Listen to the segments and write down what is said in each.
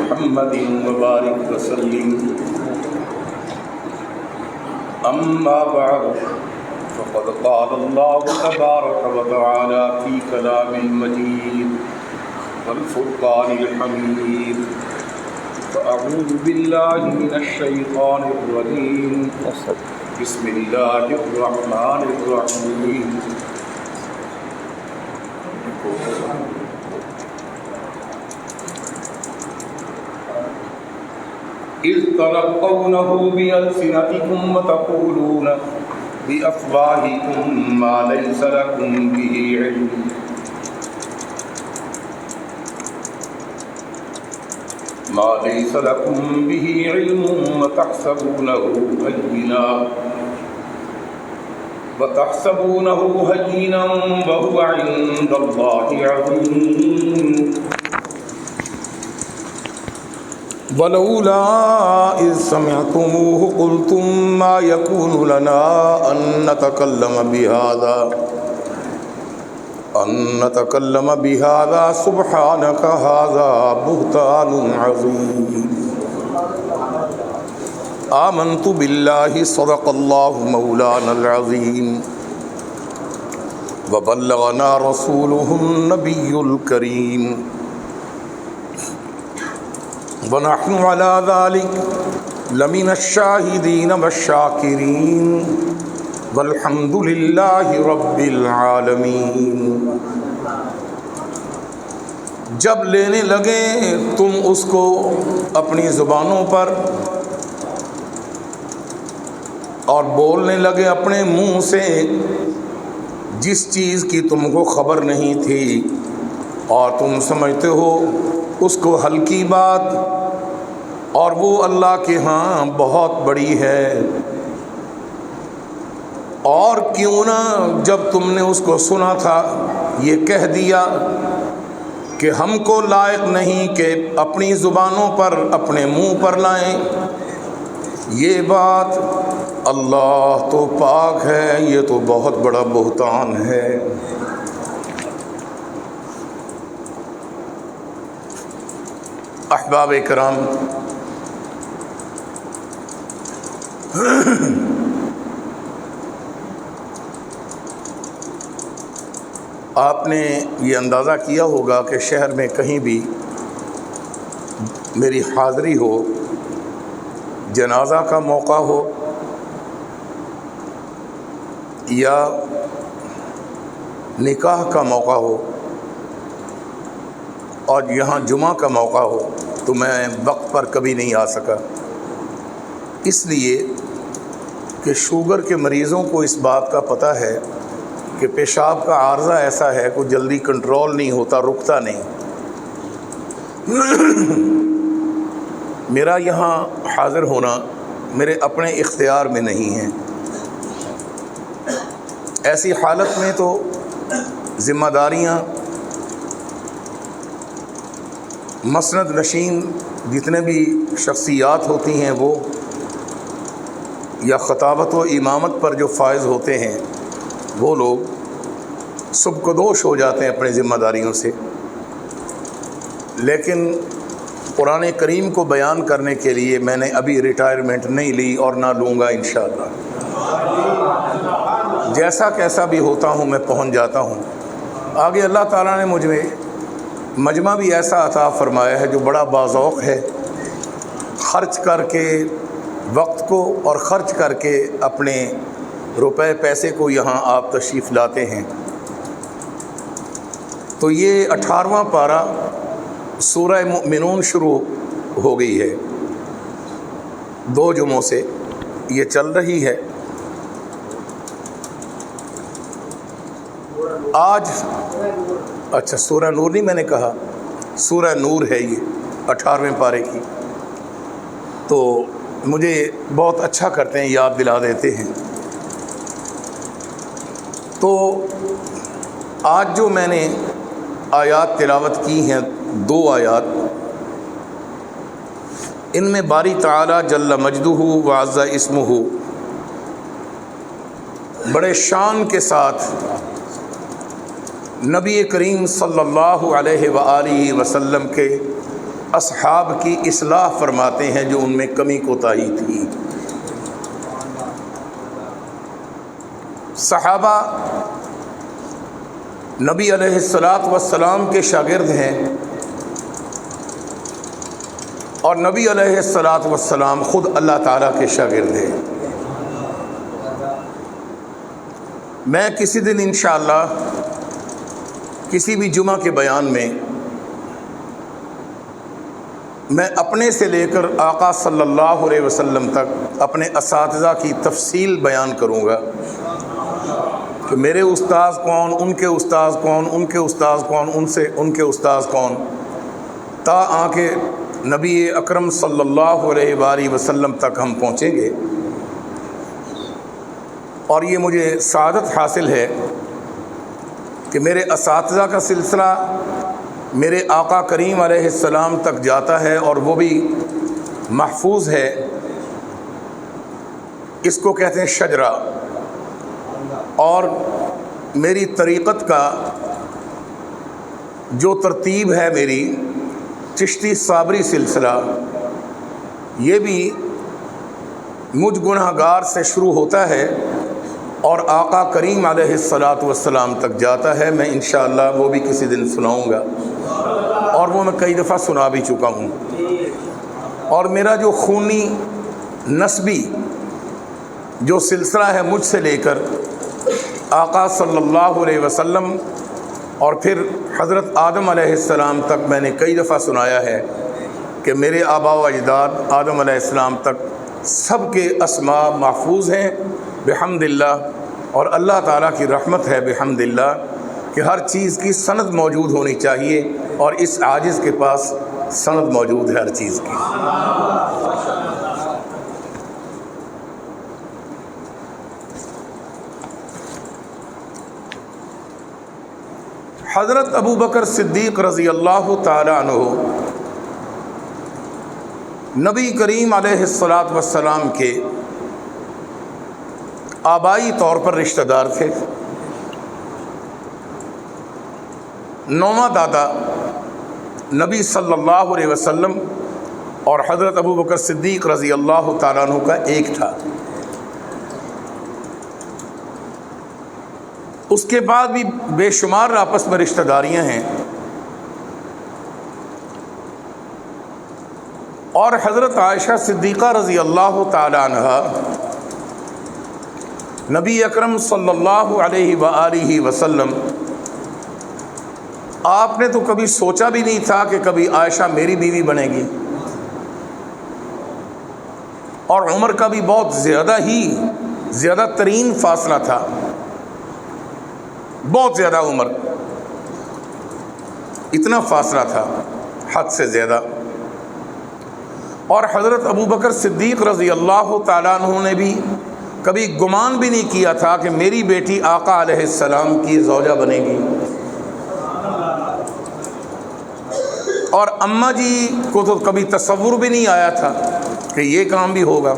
محمد وبارك وسلم. أما بعد فقد قال الله تبارك وتعالى في كلام المجيد والفرقان الحميد. فأعوذ بالله من الشيطان الرجيم. بسم الله الرحمن الرحيم. إذ تلقونه بألسنتكم وتقولون بأفواهكم ما ليس لكم به علم. وتحسبونه هينا وهو عند الله عظيم. ولولا إذ سمعتموه قلتم ما يكون لنا أن نتكلم بهذا سبحانك هذا بهتان عظيم. آمنت بالله صدق الله مولانا العظيم وبلغنا رسوله النبي الكريم ونحن على ذلك لمن الشاهدين والشاكرين والحمد لله رب العالمين. جب لینے لگے تم اس کو اپنی زبانوں پر اور بولنے لگے اپنے منہ سے جس چیز کی تم کو خبر نہیں تھی اور تم سمجھتے ہو اس کو ہلکی بات، اور وہ اللہ کے ہاں بہت بڑی ہے. اور کیوں نہ جب تم نے اس کو سنا تھا یہ کہہ دیا کہ ہم کو لائق نہیں کہ اپنی زبانوں پر اپنے منہ پر لائیں. یہ بات اللہ تو پاک ہے، یہ تو بہت بڑا بہتان ہے. احباب کرام، آپ نے یہ اندازہ کیا ہوگا کہ شہر میں کہیں بھی میری حاضری ہو، جنازہ کا موقع ہو یا نکاح کا موقع ہو اور یہاں جمعہ کا موقع ہو تو میں وقت پر کبھی نہیں آ سکا، اس لیے کہ شوگر کے مریضوں کو اس بات کا پتہ ہے کہ پیشاب کا عارضہ ایسا ہے کہ جلدی کنٹرول نہیں ہوتا، رکتا نہیں. میرا یہاں حاضر ہونا میرے اپنے اختیار میں نہیں ہے. ایسی حالت میں تو ذمہ داریاں مسند نشین جتنے بھی شخصیات ہوتی ہیں وہ یا خطابت و امامت پر جو فائز ہوتے ہیں وہ لوگ سبکدوش ہو جاتے ہیں اپنی ذمہ داریوں سے. لیکن قرآن کریم کو بیان کرنے کے لیے میں نے ابھی ریٹائرمنٹ نہیں لی اور نہ لوں گا انشاءاللہ. جیسا کیسا بھی ہوتا ہوں میں پہنچ جاتا ہوں. آگے اللہ تعالیٰ نے مجھ میں مجمع بھی ایسا عطا فرمایا ہے جو بڑا باذوق ہے، خرچ کر کے وقت کو اور خرچ کر کے اپنے روپے پیسے کو یہاں آپ تشریف لاتے ہیں. تو یہ 18واں پارہ سورہ مؤمنون شروع ہو گئی ہے، 2 جمعوں سے یہ چل رہی ہے. آج اچھا سورہ نور نہیں، میں نے کہا سورہ نور ہے یہ 18ویں پارے کی. تو مجھے بہت اچھا کرتے ہیں، یاد دلا دیتے ہیں. تو آج جو میں نے آیات تلاوت کی ہیں 2 آیات، ان میں باری تعالی جل مجدہ وعز اسمہ بڑے شان کے ساتھ نبی کریم صلی اللہ علیہ وآلہ وسلم کے اصحاب کی اصلاح فرماتے ہیں جو ان میں کمی کوتاہی تھی۔ صحابہ نبی علیہ السلام کے شاگرد ہیں، اور نبی علیہ السلام خود اللہ تعالیٰ کے شاگرد ہیں۔ میں کسی دن انشاءاللہ کسی بھی جمعہ کے بیان میں میں اپنے سے لے کر آقا صلی اللہ علیہ وسلم تک اپنے اساتذہ کی تفصیل بیان کروں گا کہ میرے استاذ کون، ان کے استاذ کون، ان کے استاذ کون، ان کے استاذ کون، تا آ کے نبی اکرم صلی اللہ علیہ وآلہ وسلم تک ہم پہنچیں گے۔ اور یہ مجھے سعادت حاصل ہے کہ میرے اساتذہ کا سلسلہ میرے آقا کریم علیہ السلام تک جاتا ہے، اور وہ بھی محفوظ ہے۔ اس کو کہتے ہیں شجرہ۔ اور میری طریقت کا جو ترتیب ہے، میری چشتی صابری سلسلہ، یہ بھی مجھ گناہگار سے شروع ہوتا ہے اور آقا کریم علیہ السلام تک جاتا ہے۔ میں انشاءاللہ وہ بھی کسی دن سناؤں گا، اور وہ میں کئی دفعہ سنا بھی چکا ہوں۔ اور میرا جو خونی نسبی جو سلسلہ ہے، مجھ سے لے کر آقا صلی اللہ علیہ وسلم اور پھر حضرت آدم علیہ السلام تک، میں نے کئی دفعہ سنایا ہے کہ میرے آباء و اجداد آدم علیہ السلام تک سب کے اسماء محفوظ ہیں بحمد اللہ، اور اللہ تعالیٰ کی رحمت ہے بحمد اللہ کہ ہر چیز کی سند موجود ہونی چاہیے، اور اس عاجز کے پاس سند موجود ہے ہر چیز کی۔ حضرت ابو بکر صدیق رضی اللہ تعالیٰ عنہ نبی کریم علیہ السلام کے آبائی طور پر رشتہ دار تھے۔ نواں دادا نبی صلی اللہ علیہ وسلم اور حضرت ابو بکر صدیق رضی اللہ تعالیٰ عنہ کا ایک تھا۔ اس کے بعد بھی بے شمار آپس میں رشتہ داریاں ہیں، اور حضرت عائشہ صدیقہ رضی اللہ تعالی عنہا نبی اکرم صلی اللہ علیہ وآلہ وسلم، آپ نے تو کبھی سوچا بھی نہیں تھا کہ کبھی عائشہ میری بیوی بنے گی، اور عمر کا بھی بہت زیادہ ترین فاصلہ تھا، بہت زیادہ عمر، اتنا فاصلہ تھا حد سے زیادہ۔ اور حضرت ابو بکر صدیق رضی اللہ تعالیٰ عنہ نے بھی کبھی گمان بھی نہیں کیا تھا کہ میری بیٹی آقا علیہ السلام کی زوجہ بنے گی، اور اماں جی کو تو کبھی تصور بھی نہیں آیا تھا کہ یہ کام بھی ہوگا۔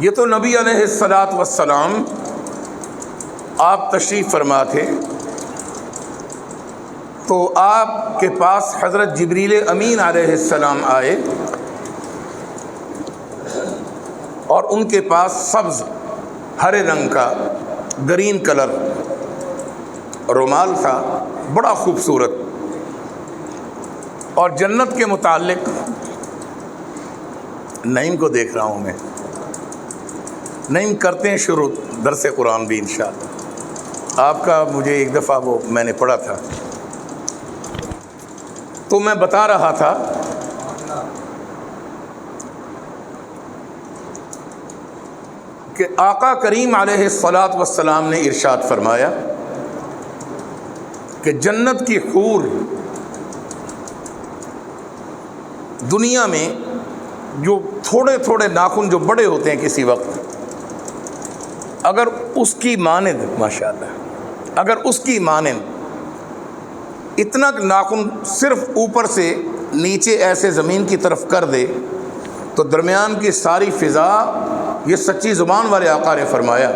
یہ تو نبی علیہ السلام آپ تشریف فرما تھے تو آپ کے پاس حضرت جبریل امین علیہ السلام آئے، اور ان کے پاس سبز ہرے رنگ کا گرین کلر رومال تھا، بڑا خوبصورت، اور جنت کے متعلق نعیم کو دیکھ رہا ہوں میں، نعیم کرتے ہیں شروع درس قرآن بھی انشاءاللہ۔ آپ کا مجھے ایک دفعہ وہ میں نے پڑھا تھا، تو میں بتا رہا تھا کہ آقا کریم علیہ السلام نے ارشاد فرمایا کہ جنت کی حور دنیا میں جو تھوڑے تھوڑے ناخن جو بڑے ہوتے ہیں کسی وقت، اگر اس کی مانند، ماشاءاللہ، اگر اس کی مانند اتنا ناخن صرف اوپر سے نیچے ایسے زمین کی طرف کر دے تو درمیان کی ساری فضا، یہ سچی زبان والے آقا نے فرمایا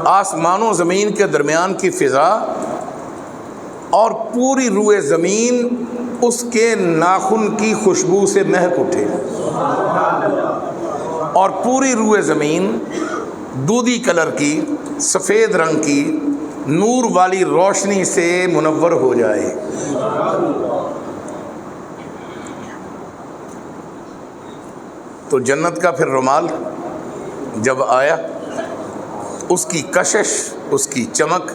آسمان و زمین کے درمیان کی فضا اور پوری روئے زمین اس کے ناخن کی خوشبو سے مہک اٹھے، اور پوری روئے زمین دودھی کلر کی، سفید رنگ کی، نور والی روشنی سے منور ہو جائے۔ تو جنت کا پھر رومال جب آیا، اس کی کشش، اس کی چمک،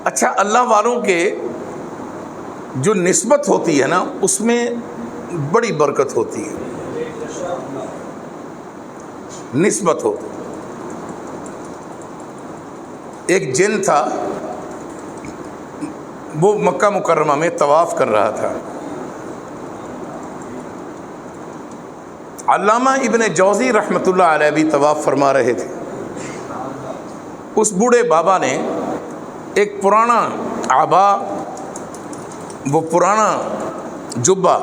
اچھا اللہ والوں کے جو نسبت ہوتی ہے نا اس میں بڑی برکت ہوتی ہے، نسبت ہو۔ ایک جن تھا، وہ مکہ مکرمہ میں طواف کر رہا تھا۔ علامہ ابن جوزی رحمۃ اللہ علیہ بھی طواف فرما رہے تھے۔ اس بوڑھے بابا نے ایک پرانا عبا، وہ پرانا جبہ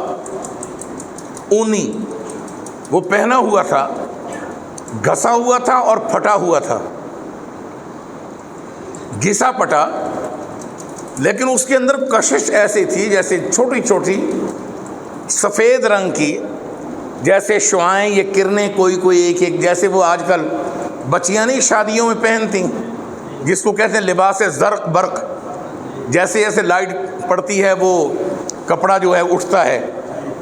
اونی وہ پہنا ہوا تھا، گھسا ہوا تھا اور پھٹا ہوا تھا، گھسا پٹا، لیکن اس کے اندر کشش ایسی تھی جیسے چھوٹی چھوٹی سفید رنگ کی، جیسے شعائیں، یہ کرنیں کوئی ایک ایک، جیسے وہ آج کل بچیاں نہیں شادیوں میں پہنتی جس کو کہتے ہیں لباس زرق برق، جیسے جیسے لائٹ پڑتی ہے وہ کپڑا جو ہے اٹھتا ہے،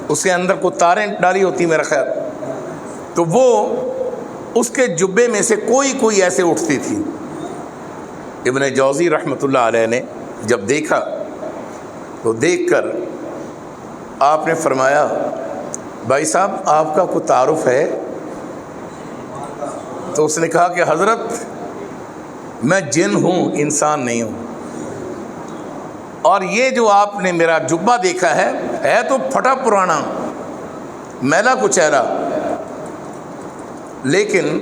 اس کے اندر کو تاریں ڈالی ہوتی میرا خیال، تو وہ اس کے جبے میں سے کوئی ایسے اٹھتی تھی۔ ابن جوزی رحمۃ اللہ علیہ نے جب دیکھا تو دیکھ کر آپ نے فرمایا، بھائی صاحب آپ کا کوئی تعارف ہے؟ تو اس نے کہا کہ حضرت میں جن ہوں، انسان نہیں ہوں، اور یہ جو آپ نے میرا جبہ دیکھا ہے تو پھٹا پرانا، میلا کچیلا، لیکن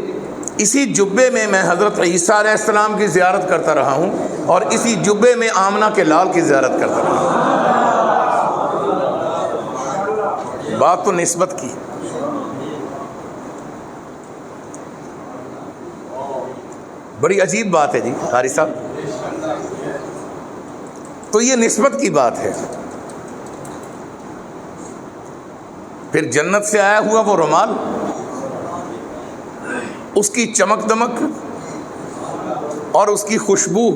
اسی جبے میں میں حضرت عیسیٰ علیہ السلام کی زیارت کرتا رہا ہوں، اور اسی جبے میں آمنہ کے لال کی زیارت کرتا رہا ہوں۔ بات تو نسبت کی۔ بڑی عجیب بات ہے جی قاری صاحب، تو یہ نسبت کی بات ہے۔ پھر جنت سے آیا ہوا وہ رومال، اس کی چمک دمک اور اس کی خوشبو،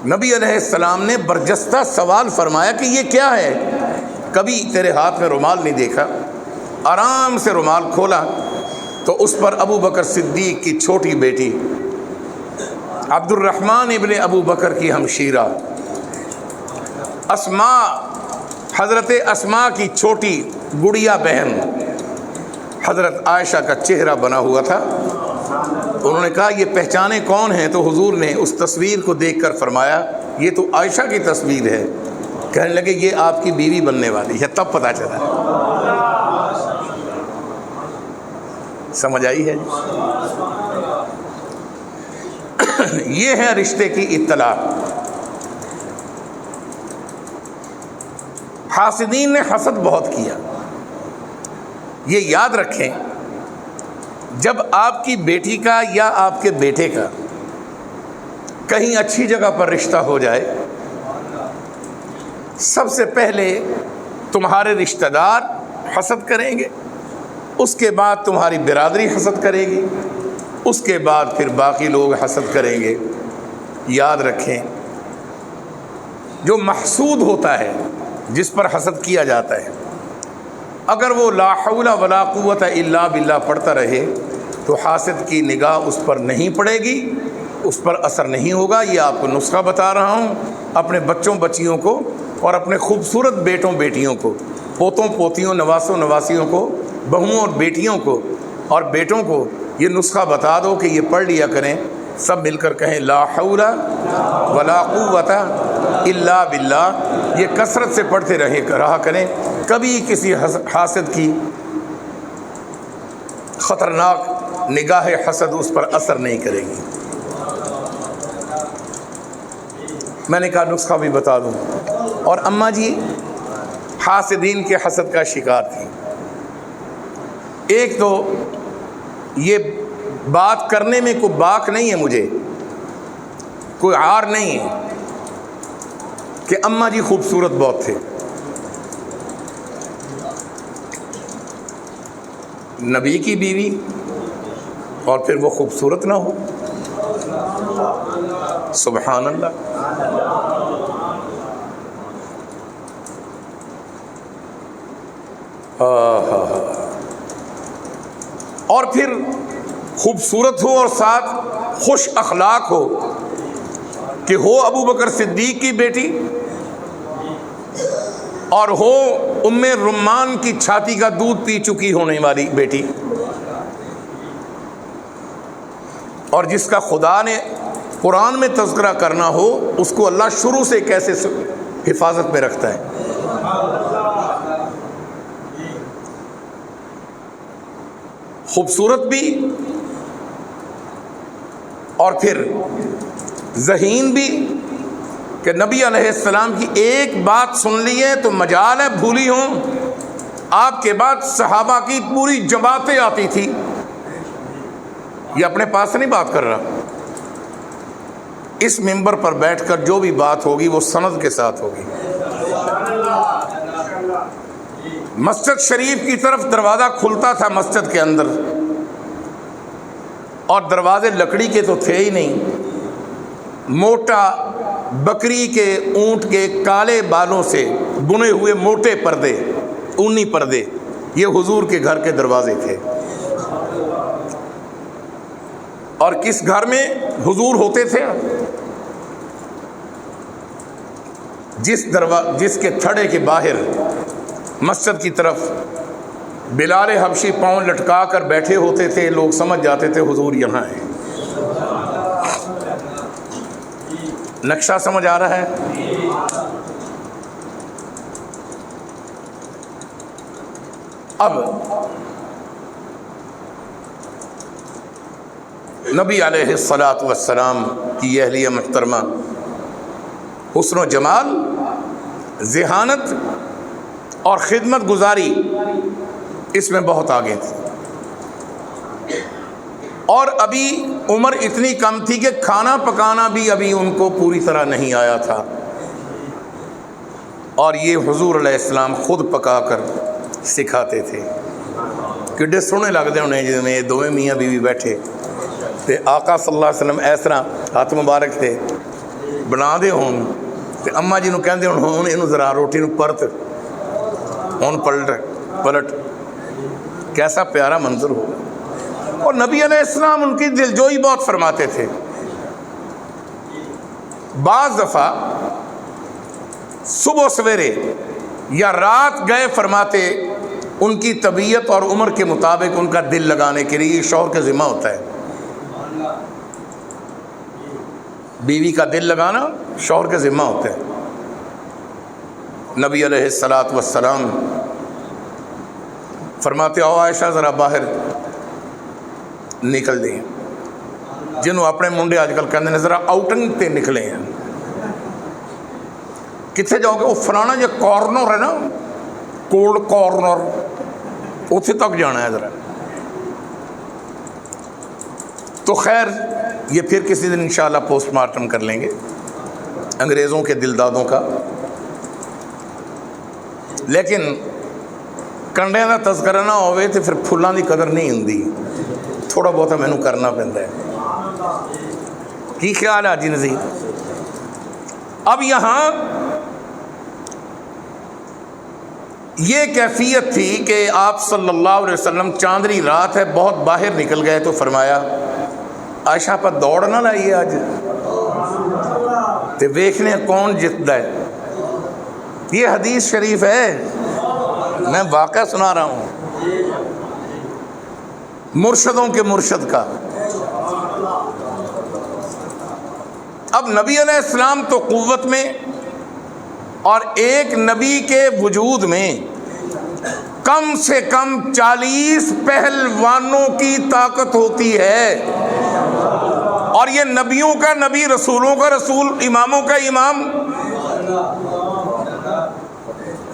نبی علیہ السلام نے برجستہ سوال فرمایا کہ یہ کیا ہے؟ کبھی تیرے ہاتھ میں رومال نہیں دیکھا۔ آرام سے رومال کھولا تو اس پر ابو بکر صدیق کی چھوٹی بیٹی عبد الرحمن ابن ابو بکر کی ہمشیرہ اسماء، حضرت اسماء کی چھوٹی گڑیا بہن حضرت عائشہ کا چہرہ بنا ہوا تھا۔ انہوں نے کہا یہ پہچانے کون ہیں؟ تو حضور نے اس تصویر کو دیکھ کر فرمایا یہ تو عائشہ کی تصویر ہے۔ کہنے لگے یہ آپ کی بیوی بننے والی ہے۔ تب پتہ چلا، سمجھ آئی ہے؟ یہ ہے رشتے کی اطلاع۔ حاسدین نے حسد بہت کیا۔ یہ یاد رکھیں، جب آپ کی بیٹی کا یا آپ کے بیٹے کا کہیں اچھی جگہ پر رشتہ ہو جائے، سب سے پہلے تمہارے رشتہ دار حسد کریں گے، اس کے بعد تمہاری برادری حسد کرے گی، اس کے بعد پھر باقی لوگ حسد کریں گے۔ یاد رکھیں، جو محسود ہوتا ہے، جس پر حسد کیا جاتا ہے، اگر وہ لا حول ولا قوت الا باللہ پڑھتا رہے تو حاسد کی نگاہ اس پر نہیں پڑے گی، اس پر اثر نہیں ہوگا۔ یہ آپ کو نسخہ بتا رہا ہوں، اپنے بچوں بچیوں کو اور اپنے خوبصورت بیٹوں بیٹیوں کو، پوتوں پوتیوں، نواسوں نواسیوں کو، بہوؤں اور بیٹیوں کو اور بیٹوں کو یہ نسخہ بتا دو کہ یہ پڑھ لیا کریں، سب مل کر کہیں لا حول ولا قوت الا باللہ۔ یہ کثرت سے پڑھتے رہا کریں، کبھی کسی حاسد کی خطرناک نگاہ حسد اس پر اثر نہیں کرے گی۔ میں نے کہا نسخہ بھی بتا دوں۔ اور اماں جی حاسدین کے حسد کا شکار تھی۔ ایک تو یہ بات کرنے میں کوئی باک نہیں ہے، مجھے کوئی عار نہیں ہے کہ اماں جی خوبصورت بہت تھے. نبی کی بیوی اور پھر وہ خوبصورت نہ ہو. سبحان اللہ. اور پھر خوبصورت ہو اور ساتھ خوش اخلاق ہو کہ ہو ابو بکر صدیق کی بیٹی اور ہو ام رمان کی چھاتی کا دودھ پی چکی ہونے والی بیٹی، اور جس کا خدا نے قرآن میں تذکرہ کرنا ہو اس کو اللہ شروع سے کیسے حفاظت میں رکھتا ہے. خوبصورت بھی اور پھر ذہین بھی کہ نبی علیہ السلام کی ایک بات سن لی ہے تو مجال ہے بھولی ہوں. آپ کے بعد صحابہ کی پوری جماعتیں آتی تھی. یہ اپنے پاس سے نہیں بات کر رہا، اس منبر پر بیٹھ کر جو بھی بات ہوگی وہ سند کے ساتھ ہوگی. مسجد شریف کی طرف دروازہ کھلتا تھا مسجد کے اندر، اور دروازے لکڑی کے تو تھے ہی نہیں، موٹا بکری کے اونٹ کے کالے بالوں سے بنے ہوئے موٹے پردے، اونی پردے، یہ حضور کے گھر کے دروازے تھے. اور کس گھر میں حضور ہوتے تھے؟ جس کے تھڑے کے باہر مسجد کی طرف بلال حبشی پاؤں لٹکا کر بیٹھے ہوتے تھے، لوگ سمجھ جاتے تھے حضور یہاں ہیں. نقشہ سمجھ آ رہا ہے؟ اب نبی علیہ الصلاۃ والسلام کی اہلیہ محترمہ حسن و جمال، ذہانت اور خدمت گزاری اس میں بہت آگے تھی. اور ابھی عمر اتنی کم تھی کہ کھانا پکانا بھی ابھی ان کو پوری طرح نہیں آیا تھا، اور یہ حضور علیہ السلام خود پکا کر سکھاتے تھے. کڈے سونے لگتے ہونے جی میں دونوں میاں بیوی بیٹھے تے آقا صلی اللہ علیہ وسلم اس طرح ہاتھ مبارک تے بنا دے ہون تے اماں جی نو کہندے ہون اینو ذرا روٹی نو پرت ہون پلٹ. کیسا پیارا منظر ہوگا. اور نبی علیہ السلام ان کی دلجوئی بہت فرماتے تھے. بعض دفعہ صبح سویرے یا رات گئے فرماتے ان کی طبیعت اور عمر کے مطابق ان کا دل لگانے کے لیے شوہر کا ذمہ ہوتا ہے. بیوی کا دل لگانا شوہر کا ذمہ ہوتا ہے. نبی علیہ الصلاۃ والسلام فرماتے آؤ عائشہ ذرا باہر نکل دیں. جنہوں اپنے منڈے آج کل کہتے ہیں ذرا آؤٹنگ تے نکلے ہیں. کتنے جاؤ گے؟ وہ فلانا جو کارنر ہے نا، کولڈ کارنر، اتنے تک جانا ہے ذرا. تو خیر یہ پھر کسی دن انشاءاللہ پوسٹ مارٹم کر لیں گے انگریزوں کے دل دادوں کا. لیکن کنڈے کا تذکرہ نہ ہوئے تو پھر پھلاں دی قدر نہیں ہوندی. تھوڑا بہت مینوں کرنا پیندا ہے. کی خیال ہے جی نظیر؟ اب یہاں یہ کیفیت تھی کہ آپ صلی اللہ علیہ وسلم چاندنی رات ہے بہت باہر نکل گئے تو فرمایا عائشہ پر دوڑ نہ لائیے اج تے ویکھنے کون جتدا ہے. یہ حدیث شریف ہے، میں واقعہ سنا رہا ہوں مرشدوں کے مرشد کا. اب نبی علیہ السلام تو قوت میں، اور ایک نبی کے وجود میں کم سے کم 40 پہلوانوں کی طاقت ہوتی ہے. اور یہ نبیوں کا نبی، رسولوں کا رسول، اماموں کا امام.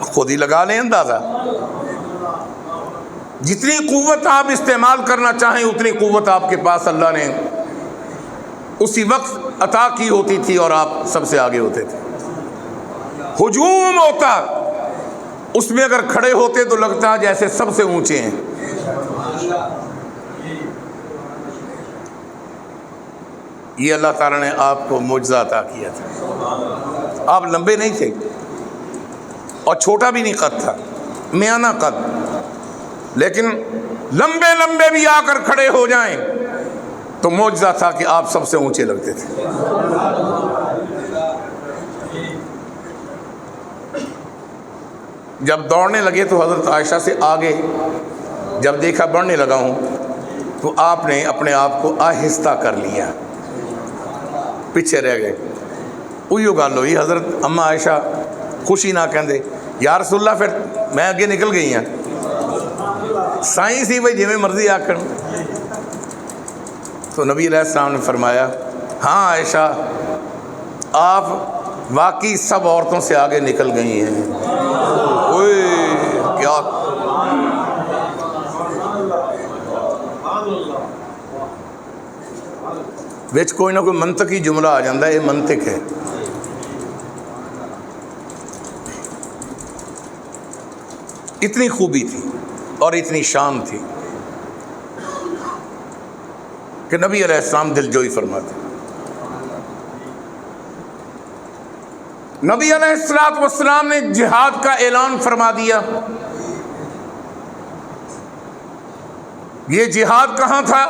خود ہی لگا لیں اندازہ. جتنی قوت آپ استعمال کرنا چاہیں اتنی قوت آپ کے پاس اللہ نے اسی وقت عطا کی ہوتی تھی اور آپ سب سے آگے ہوتے تھے. ہجوم ہوتا، اس میں اگر کھڑے ہوتے تو لگتا جیسے سب سے اونچے ہیں. یہ اللہ تعالیٰ نے آپ کو معجزہ عطا کیا تھا. آپ لمبے نہیں تھے اور چھوٹا بھی نہیں قد تھا، میانہ قد، لیکن لمبے لمبے بھی آ کر کھڑے ہو جائیں تو معجزہ تھا کہ آپ سب سے اونچے لگتے تھے. جب دوڑنے لگے تو حضرت عائشہ سے آگے جب دیکھا بڑھنے لگا ہوں تو آپ نے اپنے آپ کو آہستہ کر لیا، پیچھے رہ گئے. اویو گل ہوئی، حضرت اما عائشہ خوشی نہ کہندے یا رسول اللہ پھر میں اگے نکل گئی ہوں. سائیں سی بھائی جی میں مرضی آکھن. تو نبی علیہ السلام نے فرمایا ہاں عائشہ آپ واقعی سب عورتوں سے آگے نکل گئی ہیں. اوئے کیا وچ کوئی نہ کوئی منطقی جملہ آ جاندہ ہے، یہ منطق ہے. اتنی خوبی تھی اور اتنی شان تھی کہ نبی علیہ السلام دل جوئی فرماتے. نبی علیہ السلام نے جہاد کا اعلان فرما دیا. یہ جہاد کہاں تھا؟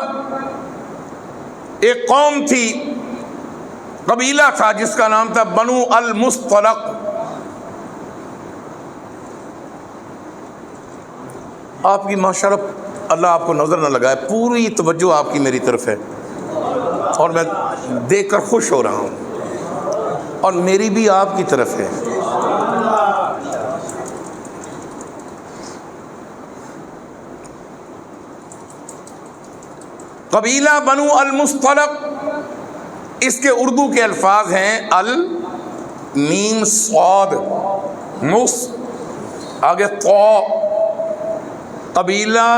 ایک قوم تھی، قبیلہ تھا جس کا نام تھا بنو المصطلق. آپ کی ماشاءاللہ اللہ آپ کو نظر نہ لگائے، پوری توجہ آپ کی میری طرف ہے اور میں دیکھ کر خوش ہو رہا ہوں، اور میری بھی آپ کی طرف ہے. قبیلہ بنو المصطلق، اس کے اردو کے الفاظ ہیں المیم صاد مص آگے طا. قبیلہ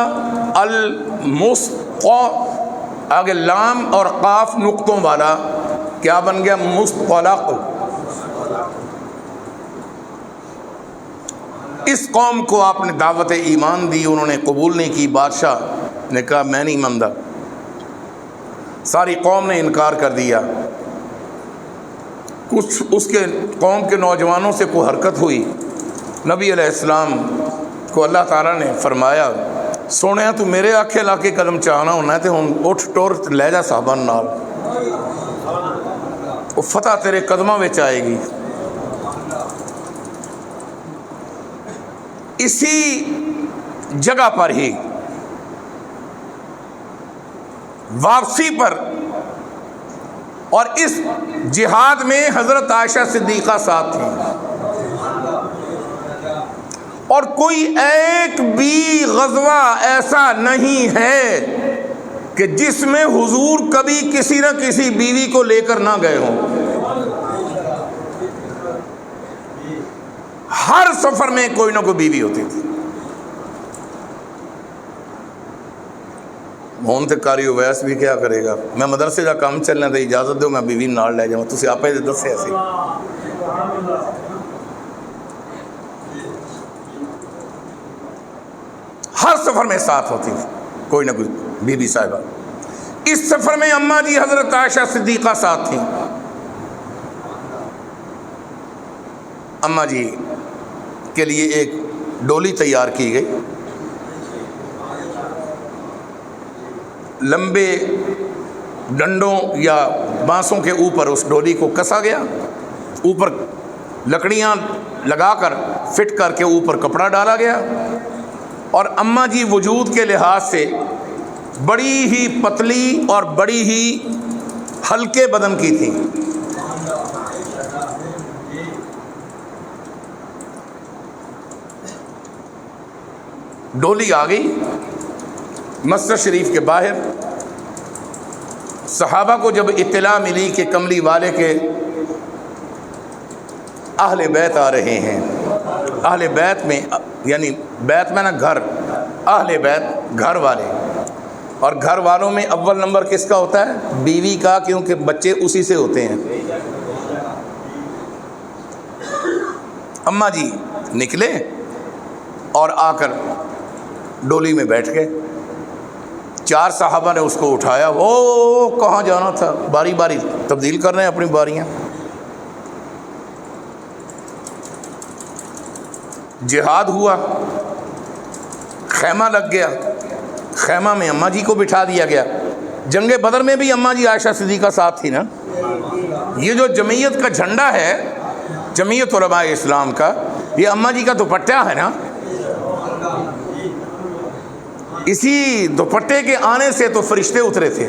المصط آگے لام اور قاف نقطوں والا کیا بن گیا؟ مصطلق. اس قوم کو آپ نے دعوت ایمان دی، انہوں نے قبول نہیں کی. بادشاہ نے کہا میں نہیں مانتا. ساری قوم نے انکار کر دیا. کچھ اس کے قوم کے نوجوانوں سے کوئی حرکت ہوئی. نبی علیہ السلام کو اللہ تعالیٰ نے فرمایا سونے تو میرے آکھے لا کے قدم چاہنا ہونا ہے تو ہن اٹھ ٹور لے جا صحابہ نال، وہ فتح تیرے قدموں میں آئے گی. اسی جگہ پر ہی واپسی پر اور اس جہاد میں حضرت عائشہ صدیقہ ساتھ تھیں، اور کوئی ایک بھی غزوہ ایسا نہیں ہے کہ جس میں حضور کبھی کسی نہ کسی بیوی کو لے کر نہ گئے ہوں. ہر سفر میں کوئی نہ کوئی بیوی ہوتی تھی. ہون تے کاری ویس بھی کیا کرے گا، میں مدرسے کا کام چلنا تو اجازت دو میں بیوی نال لے جاؤں. تسی آپ ہی دسے ایسے ہر سفر میں ساتھ ہوتی تھی کوئی نہ کوئی بی بی صاحبہ. اس سفر میں اماں جی حضرت عائشہ صدیقہ ساتھ تھیں. اماں جی کے لیے ایک ڈولی تیار کی گئی، لمبے ڈنڈوں یا بانسوں کے اوپر اس ڈولی کو کسا گیا، اوپر لکڑیاں لگا کر فٹ کر کے اوپر کپڑا ڈالا گیا، اور اماں جی وجود کے لحاظ سے بڑی ہی پتلی اور بڑی ہی ہلکے بدن کی تھی. ڈولی آ گئی مسجد شریف کے باہر. صحابہ کو جب اطلاع ملی کہ کملی والے کے اہل بیت آ رہے ہیں، اہل بیت میں یعنی بیت میں نا گھر، اہل بیت گھر والے، اور گھر والوں میں اول نمبر کس کا ہوتا ہے؟ بیوی کا، کیونکہ بچے اسی سے ہوتے ہیں۔ اماں جی نکلے اور آ کر ڈولی میں بیٹھ گئے، 4 صحابہ نے اس کو اٹھایا، وہ کہاں جانا تھا، باری باری تبدیل کر رہے ہیں اپنی باریاں۔ جہاد ہوا، خیمہ لگ گیا، خیمہ میں اماں جی کو بٹھا دیا گیا۔ جنگ بدر میں بھی اماں جی عائشہ صدیقہ ساتھ تھی نا۔ یہ جو جمعیت کا جھنڈا ہے، جمعیت علماء اسلام کا، یہ اماں جی کا دوپٹہ ہے نا۔ اسی دوپٹے کے آنے سے تو فرشتے اترے تھے،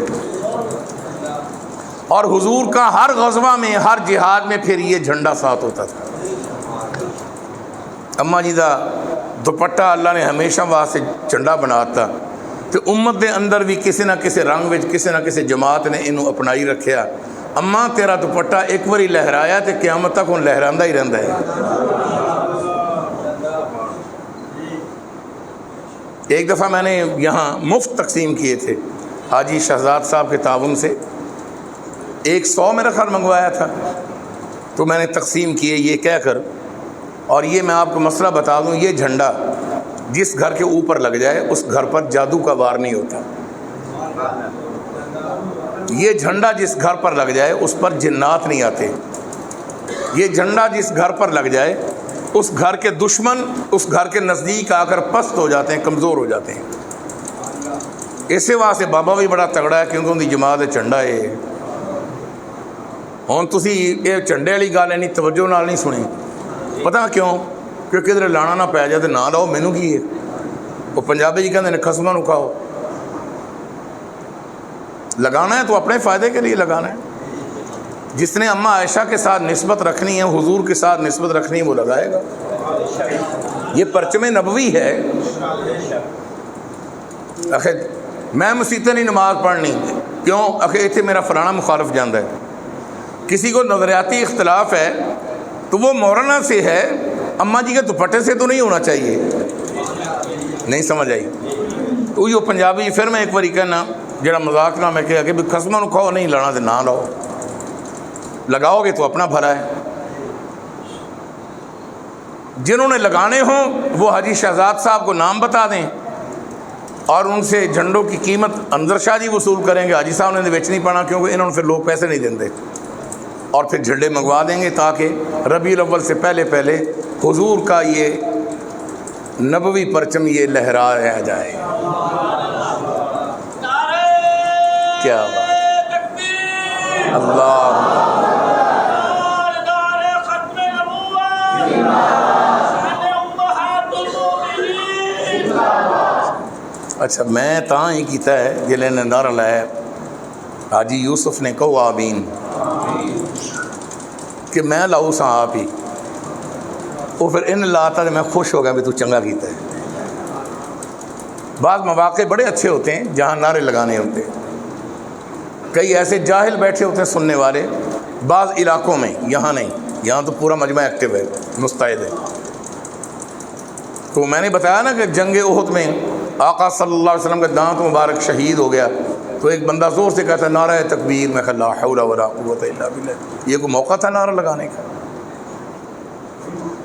اور حضور کا ہر غزوہ میں، ہر جہاد میں پھر یہ جھنڈا ساتھ ہوتا تھا۔ اماں جی دا دوپٹہ اللہ نے ہمیشہ واسطے جھنڈا بناتا، تو امت دے اندر بھی کسی نہ کسی رنگ وچ، کسی نہ کسی جماعت نے انہوں اپنائی رکھیا۔ اماں تیرا دوپٹہ ایک باری لہرایا تے قیامت تک ہن لہراندا ہی رہندا ہے۔ ایک دفعہ میں نے یہاں مفت تقسیم کیے تھے حاجی شہزاد صاحب کے تعاون سے، 100 میرا خیال منگوایا تھا، تو میں نے تقسیم کیے یہ کہہ کر، اور یہ میں آپ کو مسئلہ بتا دوں، یہ جھنڈا جس گھر کے اوپر لگ جائے اس گھر پر جادو کا وار نہیں ہوتا۔ یہ جھنڈا جس گھر پر لگ جائے اس پر جنات نہیں آتے۔ یہ جھنڈا جس گھر پر لگ جائے اس گھر کے دشمن اس گھر کے نزدیک آ کر پست ہو جاتے ہیں، کمزور ہو جاتے ہیں۔ اسی واسطے بابا بھی بڑا تگڑا ہے، کیونکہ ان کی جماعت جھنڈا ہے۔ ہوں تسی یہ جھنڈے والی گل نہیں توجہ نال نہیں سنی، پتہ کیوں؟ کہ کدھر لانا نہ پی جائے تو نہ لاؤ، مینوں کی ہے۔ وہ پنجابی جی کہتے ہیں خسماں نوں کھاؤ۔ لگانا ہے تو اپنے فائدے کے لیے لگانا ہے۔ جس نے اماں عائشہ کے ساتھ نسبت رکھنی ہے، حضور کے ساتھ نسبت رکھنی ہے، وہ لگائے گا۔ یہ پرچم نبوی ہے۔ آخر میں مسیطے نہیں نماز پڑھنی، کیوں؟ آخر اتنے میرا فلانا مخالف جاندہ ہے۔ کسی کو نظریاتی اختلاف ہے تو وہ مولانا سے ہے، اماں جی کے دوپٹے سے تو نہیں ہونا چاہیے۔ نہیں سمجھ آئی؟ تو یہ پنجابی پھر میں ایک باری کہنا جڑا مذاق نہ میں کہا کہ خسموں نوں کھاؤ، نہیں لانا تو نہ لاؤ، لگاؤ گے تو اپنا بھلا ہے۔ جنہوں نے لگانے ہوں وہ حاجی شہزاد صاحب کو نام بتا دیں اور ان سے جھنڈوں کی قیمت اندر شاہ جی وصول کریں گے۔ حاجی صاحب نے بیچ نہیں پانا، کیونکہ انہوں نے پھر لوگ پیسے نہیں دیں، اور پھر جھنڈے منگوا دیں گے تاکہ ربیع الاول سے پہلے پہلے حضور کا یہ نبوی پرچم یہ لہرایا جائے۔ کیا بات، اللہ۔ اچھا میں تاں ہی کیتا ہے جلے نے نعرہ لایا حاجی یوسف نے کہو آمین، کہ میں لاؤ سا آپ ہی، وہ پھر ان لاتا تو میں خوش ہو گیا بھی تو چنگا کیتا ہے۔ بعض مواقع بڑے اچھے ہوتے ہیں جہاں نعرے لگانے ہوتے ہیں، کئی ایسے جاہل بیٹھے ہوتے ہیں سننے والے، بعض علاقوں میں، یہاں نہیں، یہاں تو پورا مجمع ایکٹیو ہے، مستعد ہے۔ تو میں نے بتایا نا کہ جنگ احد میں آقا صلی اللہ علیہ وسلم کا دانت مبارک شہید ہو گیا، تو ایک بندہ زور سے کہتا ہے نعرہ تکبیر، میں لا حول ولا قوت الا باللہ، یہ کوئی موقع تھا نعرہ لگانے کا؟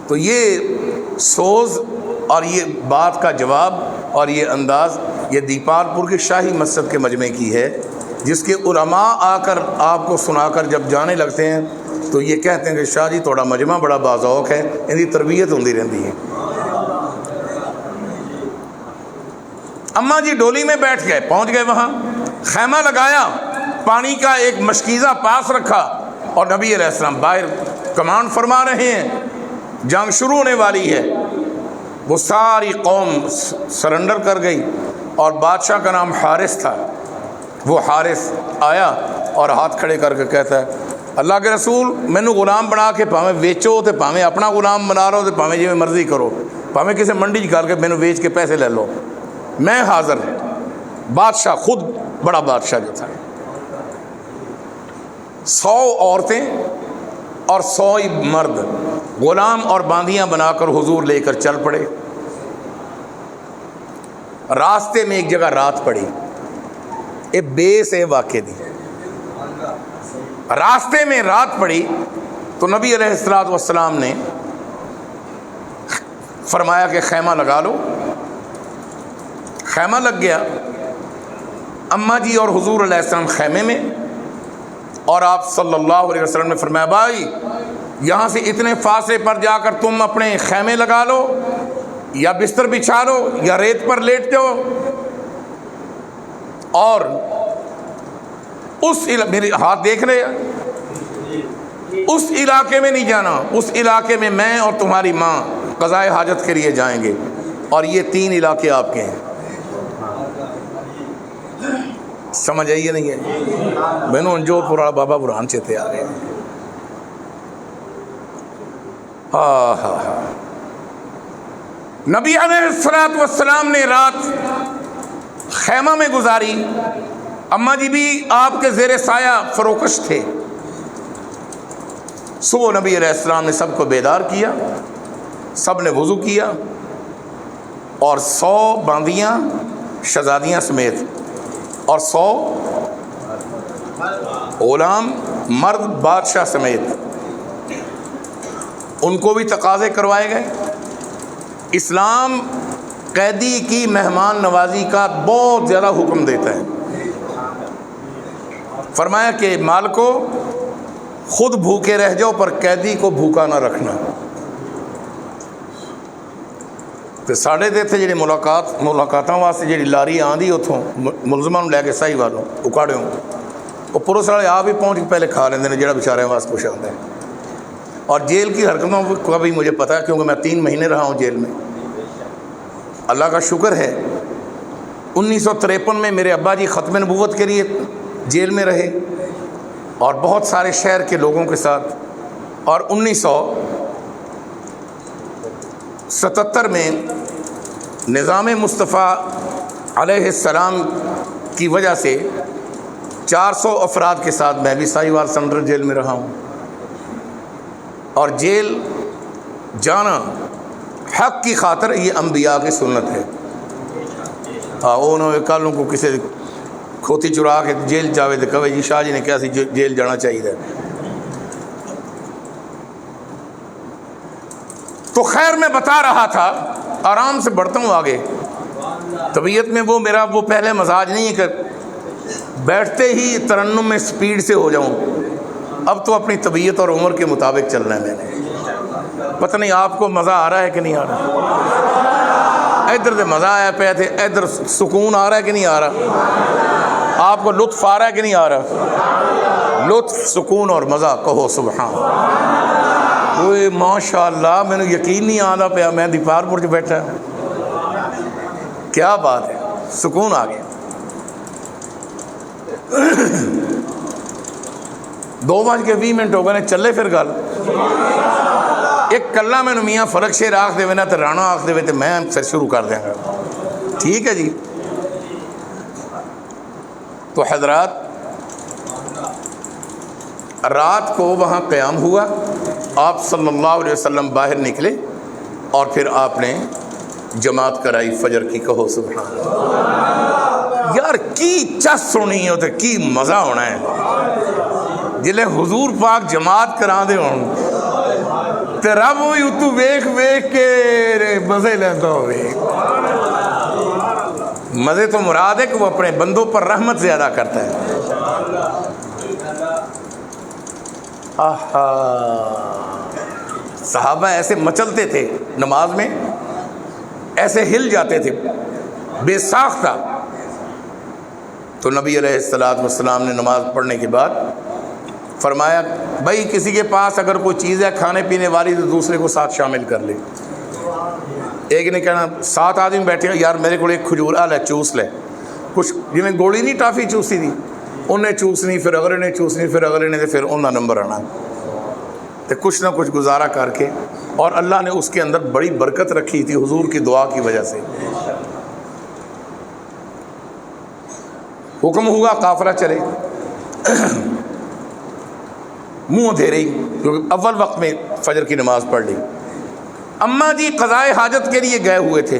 تو یہ سوز اور یہ بات کا جواب اور یہ انداز یہ دیپال پور کی شاہی مسجد کے مجمع کی ہے، جس کے علماء آ کر آپ کو سنا کر جب جانے لگتے ہیں تو یہ کہتے ہیں کہ شاہ جی تھوڑا مجمع بڑا باذوق ہے، ان کی تربیت ہوتی رہتی ہے۔ اماں جی ڈولی میں بیٹھ گئے، پہنچ گئے وہاں، خیمہ لگایا، پانی کا ایک مشکیزہ پاس رکھا، اور نبی علیہ السلام باہر کمانڈ فرما رہے ہیں، جنگ شروع ہونے والی ہے۔ وہ ساری قوم سرنڈر کر گئی، اور بادشاہ کا نام حارث تھا۔ وہ حارث آیا اور ہاتھ کھڑے کر کے کہتا ہے اللہ کے رسول مینوں غلام بنا کے پاویں ویچو تے پاویں اپنا غلام بنا لو تے پاویں جی مرضی کرو، پاویں کسی منڈی کر کے مینوں ویچ کے پیسے لے لو، میں حاضر ہوں۔ بادشاہ خود بڑا بادشاہ جو تھا، 100 عورتیں اور 100 مرد غلام اور باندیاں بنا کر حضور لے کر چل پڑے۔ راستے میں ایک جگہ رات پڑی، یہ بیس ہے واقع دی، راستے میں رات پڑی تو نبی علیہ الصلوۃ والسلام نے فرمایا کہ خیمہ لگا لو، خیمہ لگ گیا، اماں جی اور حضور علیہ السلام خیمے میں، اور آپ صلی اللہ علیہ وسلم نے فرمایا بھائی یہاں سے اتنے فاصلے پر جا کر تم اپنے خیمے لگا لو، یا بستر بچھا لو یا ریت پر لیٹ جاؤ، اور میرے ہاتھ دیکھ رہے ہیں، اس علاقے میں نہیں جانا، اس علاقے میں میں اور تمہاری ماں قضائے حاجت کے لیے جائیں گے، اور یہ 3 علاقے آپ کے ہیں۔ سمجھ آئیے نہیں ہے بہنوں، جو پورا بابا برہان چیتے آ رہے ہیں۔ ہاں ہاں ہاں، نبی علیہ الصلوۃ والسلام نے رات خیمہ میں گزاری، اماں جی بھی آپ کے زیر سایہ فروکش تھے۔ صبح نبی علیہ السلام نے سب کو بیدار کیا، سب نے وضو کیا، اور 100 باندیاں شہزادیاں سمیت اور 100 غلام مرد بادشاہ سمیت ان کو بھی تقاضے کروائے گئے۔ اسلام قیدی کی مہمان نوازی کا بہت زیادہ حکم دیتا ہے۔ فرمایا کہ مالکو خود بھوکے رہ جاؤ پر قیدی کو بھوکا نہ رکھنا۔ تو ساڑھے دے تھے جی ملاقاتوں واسطے جی لاری آندھی اتوں ملزمان لے کے سائی والوں اکاڑوں، وہ پولیس والے آپ ہی پہنچ کے پہلے کھا لیندے ہیں جہاں بیچارے واسطے کچھ آتا ہے۔ اور جیل کی حرکتوں کا بھی مجھے پتہ ہے کیونکہ میں 3 مہینے رہا ہوں جیل میں۔ اللہ کا شکر ہے 1953 میں میرے ابا جی ختم نبوت کے لیے جیل میں رہے، اور بہت سارے شہر کے لوگوں کے ساتھ، اور 1977 میں نظام مصطفیٰ علیہ السلام کی وجہ سے 400 افراد کے ساتھ میں بھی ساہیوال سینٹرل جیل میں رہا ہوں۔ اور جیل جانا حق کی خاطر یہ انبیاء کی سنت ہے۔ انہوں نے کالوں کو کسی کھوتی چرا کے جیل جاوے تو کہے جی شاہ جی نے کیا سی جیل جانا چاہیے۔ تو خیر میں بتا رہا تھا، آرام سے بڑھتا ہوں آگے۔ طبیعت میں میرا وہ پہلے مزاج نہیں ہے کہ بیٹھتے ہی ترنم میں سپیڈ سے ہو جاؤں، اب تو اپنی طبیعت اور عمر کے مطابق چلنا ہے میں نے۔ پتہ نہیں آپ کو مزہ آ رہا ہے کہ نہیں آ رہا؟ ادھر سے مزہ آیا پہ تھے، ادھر سکون آ رہا ہے کہ نہیں آ رہا؟ آپ کو لطف آ رہا ہے کہ نہیں آ رہا؟ لطف، سکون اور مزہ، کہو سبحان۔ اوے ماشاء اللہ، میں نے یقین نہیں آنا پیا میں دیپار پور بیٹھا، کیا بات ہے، سکون آ گیا۔ 2:20 ہو گئے نے چلے پھر گل ایک کلا میں میاں فرق شیر آخ دے نا تو رانا آخ دے تو میں پھر شروع کر دیا گا، ٹھیک ہے جی۔ تو حضرات رات کو وہاں قیام ہوا، آپ صلی اللہ علیہ وسلم باہر نکلے اور پھر آپ نے جماعت کرائی فجر کی، کہو سبحان اللہ۔ یار کی چس سنی ہو تو کی مزہ ہونا ہے جلے حضور پاک جماعت کرا دے ہوں تے رب بھی اتو ویکھ ویکھ کے مزے لیتا ہوئے۔ مزے تو مراد ہے کہ وہ اپنے بندوں پر رحمت زیادہ کرتا ہے۔ صحابہ ایسے مچلتے تھے نماز میں، ایسے ہل جاتے تھے بے ساختہ۔ تو نبی علیہ السلام نے نماز پڑھنے کے بعد فرمایا بھائی کسی کے پاس اگر کوئی چیز ہے کھانے پینے والی تو دوسرے کو ساتھ شامل کر لے۔ ایک نے کہنا 7 آدمی بیٹھے ہیں، یار میرے کو ایک کھجور لے چوس لے، کچھ جی گولی نہیں ٹافی چوسی تھی انہیں چوسنی، پھر اگلے نے چوسنی، پھر اگلے نے، پھر انہوں نمبر آنا، تو کچھ نہ کچھ گزارا کر کے، اور اللہ نے اس کے اندر بڑی برکت رکھی تھی حضور کی دعا کی وجہ سے۔ حکم ہوا قافلہ چلے، منہ اندھیرے ہی کیونکہ اول وقت میں فجر کی نماز پڑھ لی۔ اماں جی قضائے حاجت کے لیے گئے ہوئے تھے،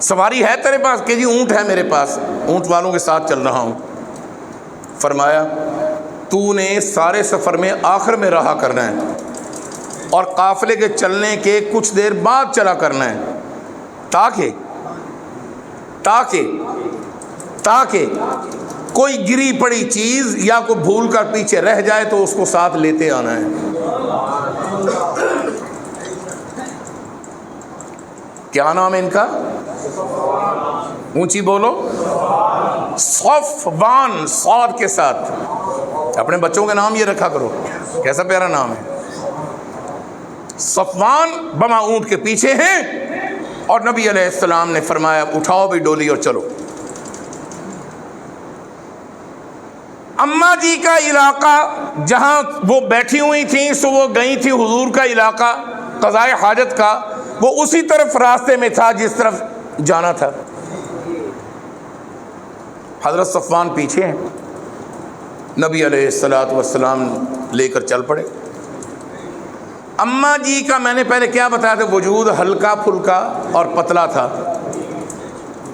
سواری ہے تیرے پاس؟ کہ جی اونٹ ہے میرے پاس، اونٹ والوں کے ساتھ چل رہا ہوں۔ فرمایا تو نے سارے سفر میں آخر میں رہا کرنا ہے اور قافلے کے چلنے کے کچھ دیر بعد چلا کرنا ہے، تاکہ کوئی گری پڑی چیز یا کوئی بھول کر پیچھے رہ جائے تو اس کو ساتھ لیتے آنا ہے۔ کیا نام ہے ان کا؟ اونچی بولو، صفوان، صاد کے ساتھ۔ اپنے بچوں کے نام یہ رکھا کرو، کیسا پیارا نام ہے۔ صفوان بما اونٹ کے پیچھے ہیں، اور نبی علیہ السلام نے فرمایا اٹھاؤ بھی ڈولی اور چلو۔ اماں جی کا علاقہ جہاں وہ بیٹھی ہوئی تھیں، سو وہ گئی تھی حضور کا علاقہ قضائے حاجت کا، وہ اسی طرف راستے میں تھا جس طرف جانا تھا۔ حضرت صفوان پیچھے ہیں، نبی علیہ السلام لے کر چل پڑے۔ اماں جی کا میں نے پہلے کیا بتایا تھا، وجود ہلکا پھلکا اور پتلا تھا،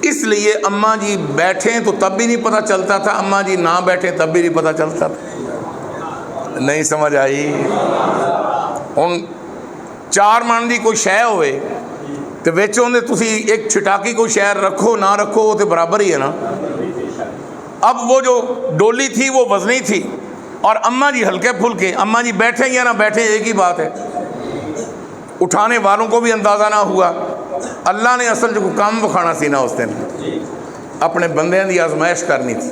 اس لیے اماں جی بیٹھیں تو تب بھی نہیں پتہ چلتا تھا، اماں جی نہ بیٹھیں تب بھی نہیں پتہ چلتا تھا۔ نہیں سمجھ آئی؟ ہن چار من دی کوئی شے ہوئے تو وچ اوندے تسی ایک چھٹاکی کوئی شے رکھو نہ رکھو وہ تو برابر ہی ہے نا۔ اب وہ جو ڈولی تھی وہ وزنی تھی اور اماں جی ہلکے پھلکے، اماں جی بیٹھیں یا نہ بیٹھیں ایک ہی بات ہے۔ اٹھانے والوں کو بھی اندازہ نہ ہوا، اللہ نے اصل جو کام بکھانا سی نا اس دن اپنے بندیاں دی آزمائش کرنی تھی۔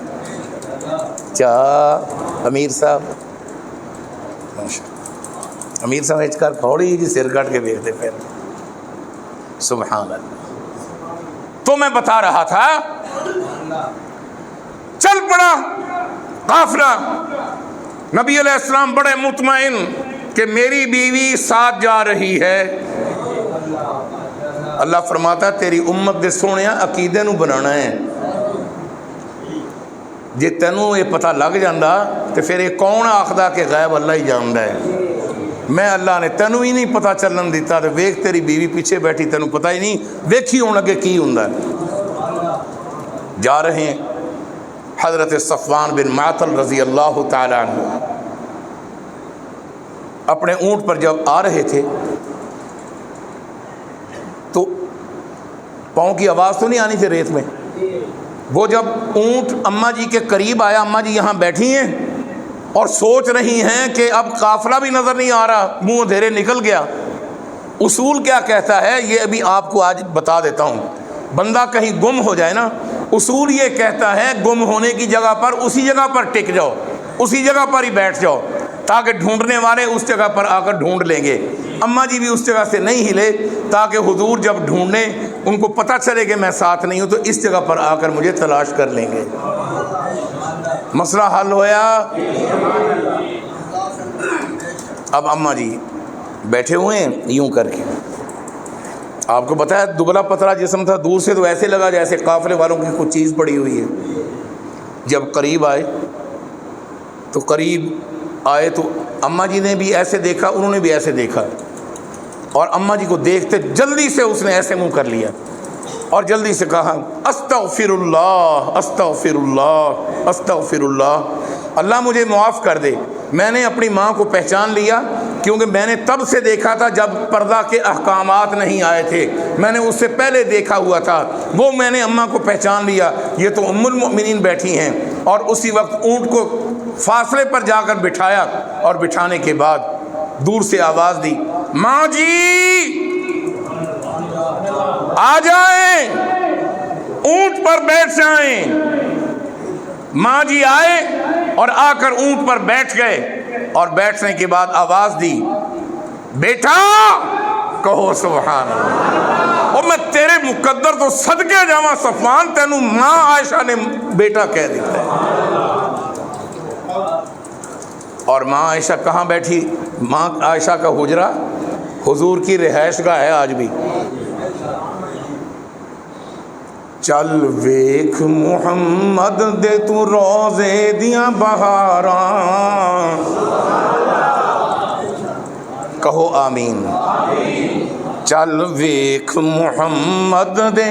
امیر صاحب امیر صاحب اچ کر کھوڑی جی سر کٹ کے دیکھتے پھر، سبحان اللہ۔ تو میں بتا رہا تھا، چل پڑا قافلہ، نبی علیہ السلام بڑے مطمئن کہ میری بیوی ساتھ جا رہی ہے۔ اللہ فرماتا تیری امت دے سونے عقیدے نو بنانا ہے، جے تینوں یہ پتہ لگ جاندہ تو پھر یہ کون آخدا کہ غیب اللہ ہی جاندا ہے۔ میں اللہ نے تینوں ہی نہیں پتہ چلن دیتا، تو ویکھ تیری بیوی پیچھے بیٹھی تینوں پتہ ہی نہیں، ویکھی ہون لگے کی ہوندا ہے۔ جا رہے ہیں حضرت صفوان بن معطل رضی اللہ تعالی عنہ اپنے اونٹ پر جب آ رہے تھے تو پاؤں کی آواز تو نہیں آنی تھی ریت میں۔ وہ جب اونٹ اماں جی کے قریب آیا، اماں جی یہاں بیٹھی ہیں اور سوچ رہی ہیں کہ اب قافلہ بھی نظر نہیں آ رہا، منہ اندھیرے نکل گیا۔ اصول کیا کہتا ہے یہ ابھی آپ کو آج بتا دیتا ہوں، بندہ کہیں گم ہو جائے نا، اصول یہ کہتا ہے گم ہونے کی جگہ پر اسی جگہ پر ٹک جاؤ، اسی جگہ پر ہی بیٹھ جاؤ، تاکہ ڈھونڈنے والے اس جگہ پر آ کر ڈھونڈ لیں گے۔ اماں جی بھی اس جگہ سے نہیں ہلے تاکہ حضور جب ڈھونڈنے ان کو پتہ چلے کہ میں ساتھ نہیں ہوں تو اس جگہ پر آ کر مجھے تلاش کر لیں گے۔ مسئلہ حل ہویا۔ اب اماں جی بیٹھے ہوئے ہیں یوں کر کے، آپ کو بتایا دبلا پتلا جسم تھا، دور سے تو ایسے لگا جیسے قافلے والوں کی کچھ چیز پڑی ہوئی ہے۔ جب قریب آئے تو اماں جی نے بھی ایسے دیکھا، انہوں نے بھی ایسے دیکھا، اور اماں جی کو دیکھتے جلدی سے اس نے ایسے منہ کر لیا اور جلدی سے کہا استغفر اللہ استغفر اللہ استغفر اللہ، اللہ مجھے معاف کر دے، میں نے اپنی ماں کو پہچان لیا، کیونکہ میں نے تب سے دیکھا تھا جب پردہ کے احکامات نہیں آئے تھے، میں نے اس سے پہلے دیکھا ہوا تھا، وہ میں نے اماں کو پہچان لیا، یہ تو ام المؤمنین بیٹھی ہیں۔ اور اسی وقت اونٹ کو فاصلے پر جا کر بٹھایا اور بٹھانے کے بعد دور سے آواز دی، ماں جی آ جائیں، اونٹ پر بیٹھ جائیں۔ ماں جی آئے اور آ کر اونٹ پر بیٹھ گئے، اور بیٹھنے کے بعد آواز دی، بیٹا، کہو سبحان اللہ۔ اور میں تیرے مقدر تو صدقے جاواں صفوان، تینوں ماں عائشہ نے بیٹا کہہ دیتا ہے۔ اور ماں عائشہ کہاں بیٹھی؟ ماں عائشہ کا حجرہ حضور کی رہائش گاہ ہے آج بھی۔ چل ویکھ محمد دے تو روزے دیاں بہاراں، کہو آمین۔ چل ویکھ محمد دے